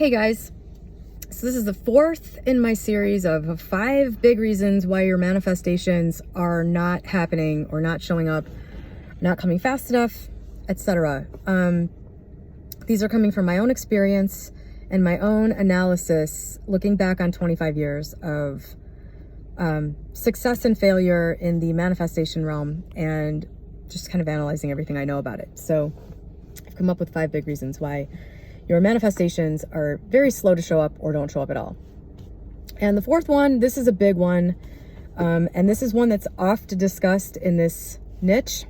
Hey guys, so this is the fourth in my series of 5 big reasons why your manifestations are not happening or not showing up, not coming fast enough, etc. These are coming from my own experience and my own analysis, looking back on 25 years of success and failure in the manifestation realm and just kind of analyzing everything I know about it. So I've come up with 5 big reasons why your manifestations are very slow to show up or don't show up at all. And the fourth one, this is a big one. And this is one that's oft discussed in this niche.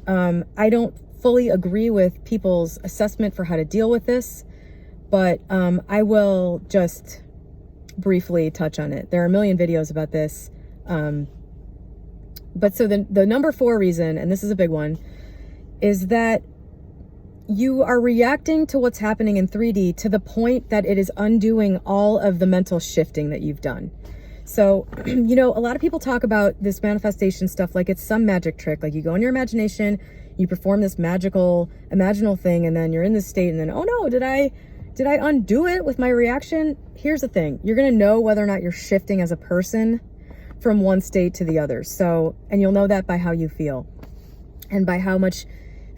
I don't fully agree with people's assessment for how to deal with this, but I will just briefly touch on it. There are a million videos about this. But so the number 4 reason, and this is a big one, is that you are reacting to what's happening in 3D to the point that it is undoing all of the mental shifting that you've done. So, you know, a lot of people talk about this manifestation stuff like it's some magic trick. Like you go in your imagination, you perform this magical, imaginal thing, and then you're in this state, and then, oh no, did I undo it with my reaction? Here's the thing. You're going to know whether or not you're shifting as a person from one state to the other. So, and you'll know that by how you feel and by how much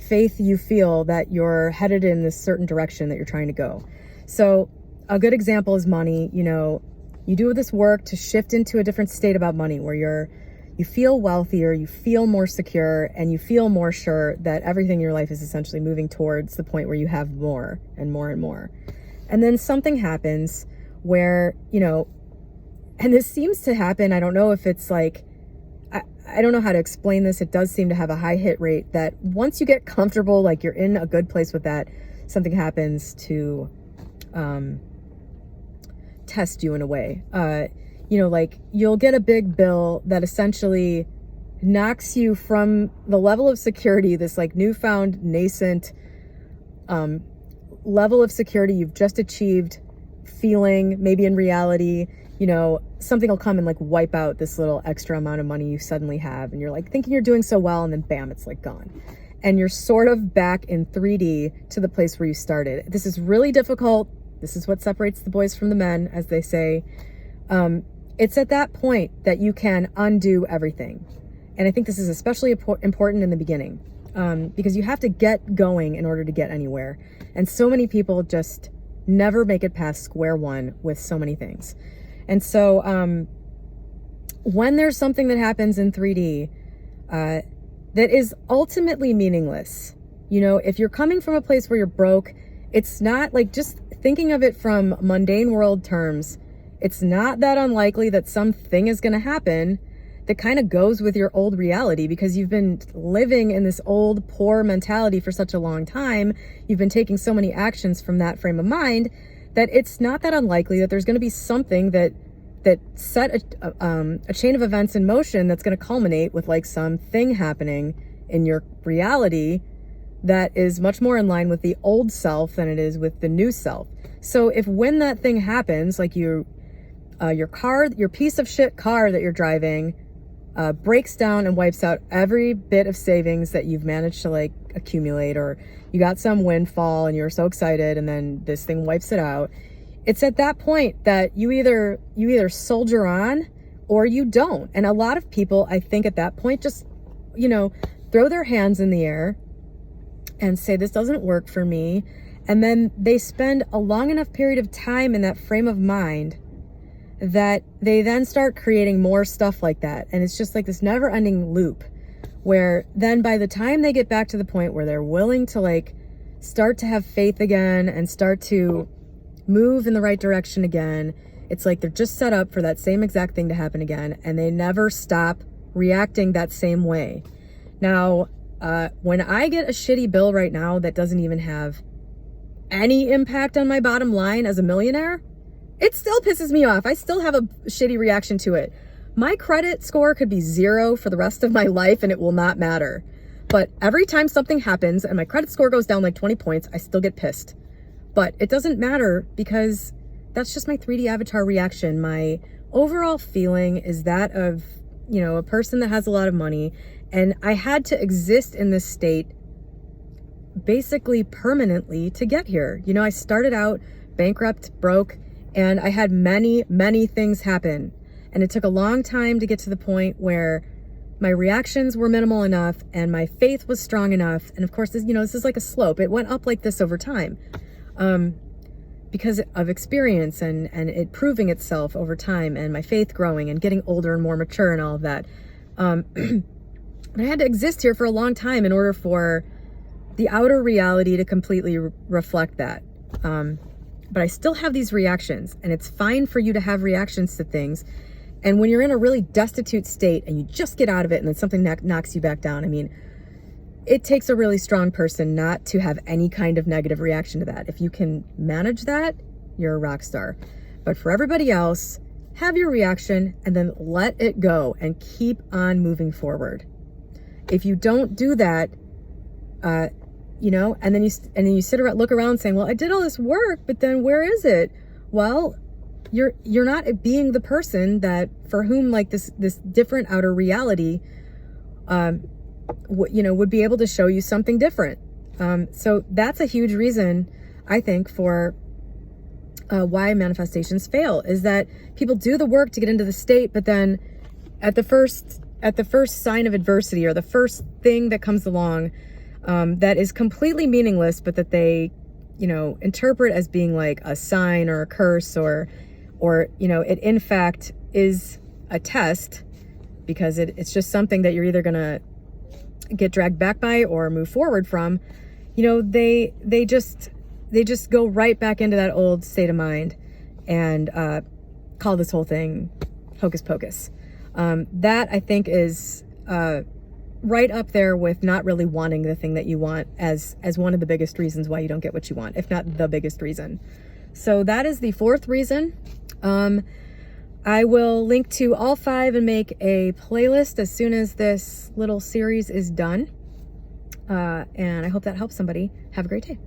faith you feel that you're headed in this certain direction that you're trying to go. So a good example is money. You know, you do this work to shift into a different state about money where you feel wealthier, you feel more secure, and you feel more sure that everything in your life is essentially moving towards the point where you have more and more and more. And then something happens where, you know, and this seems to happen, I don't know if it's like, I don't know how to explain this. It does seem to have a high hit rate that once you get comfortable, like you're in a good place with that, something happens to test you in a way. You know, like you'll get a big bill that essentially knocks you from the level of security, this like newfound nascent level of security you've just achieved, feeling maybe in reality. You know, something will come and like wipe out this little extra amount of money you suddenly have. And you're like thinking you're doing so well, and then bam, it's like gone. And you're sort of back in 3D to the place where you started. This is really difficult. This is what separates the boys from the men, as they say. It's at that point that you can undo everything. And I think this is especially important in the beginning, because you have to get going in order to get anywhere. And so many people just never make it past square one with so many things. And so when there's something that happens in 3D that is ultimately meaningless, you know, if you're coming from a place where you're broke, it's not like, just thinking of it from mundane world terms, it's not that unlikely that something is going to happen that kind of goes with your old reality, because you've been living in this old poor mentality for such a long time. You've been taking so many actions from that frame of mind that it's not that unlikely that there's going to be something that set a chain of events in motion that's going to culminate with like something happening in your reality that is much more in line with the old self than it is with the new self. So when that thing happens, like your piece of shit car that you're driving breaks down and wipes out every bit of savings that you've managed to like accumulate, or you got some windfall and you're so excited and then this thing wipes it out, it's at that point that you either soldier on or you don't. And a lot of people, I think at that point, just, you know, throw their hands in the air and say, this doesn't work for me. And then they spend a long enough period of time in that frame of mind that they then start creating more stuff like that. And it's just like this never ending loop where then by the time they get back to the point where they're willing to like start to have faith again and start to move in the right direction again, it's like they're just set up for that same exact thing to happen again, and they never stop reacting that same way. Now, when I get a shitty bill right now that doesn't even have any impact on my bottom line as a millionaire, it still pisses me off. I still have a shitty reaction to it. My credit score could be 0 for the rest of my life and it will not matter. But every time something happens and my credit score goes down like 20 points, I still get pissed. But it doesn't matter, because that's just my 3D avatar reaction. My overall feeling is that of, you know, a person that has a lot of money. And I had to exist in this state basically permanently to get here. You know, I started out bankrupt, broke, and I had many, many things happen. And it took a long time to get to the point where my reactions were minimal enough and my faith was strong enough. And of course, this, this is like a slope. It went up like this over time, because of experience and it proving itself over time, and my faith growing and getting older and more mature and all of that. But I had to exist here for a long time in order for the outer reality to completely reflect that. But I still have these reactions, and it's fine for you to have reactions to things. And when you're in a really destitute state and you just get out of it and then something knocks you back down, I mean, it takes a really strong person not to have any kind of negative reaction to that. If you can manage that, you're a rock star. But for everybody else, have your reaction and then let it go and keep on moving forward. If you don't do that, and then you look around saying, well, I did all this work, but then where is it? Well, you're not being the person that for whom like this different outer reality would be able to show you something different. So that's a huge reason, I think, for why manifestations fail, is that people do the work to get into the state, but then at the first sign of adversity, or the first thing that comes along that is completely meaningless, but that they interpret as being like a sign or a curse, or it in fact is a test, because it's just something that you're either gonna get dragged back by or move forward from. They just go right back into that old state of mind and call this whole thing hocus pocus. That, I think, is right up there with not really wanting the thing that you want as one of the biggest reasons why you don't get what you want, if not the biggest reason. So that is the fourth reason. I will link to all 5 and make a playlist as soon as this little series is done. And I hope that helps somebody. Have a great day.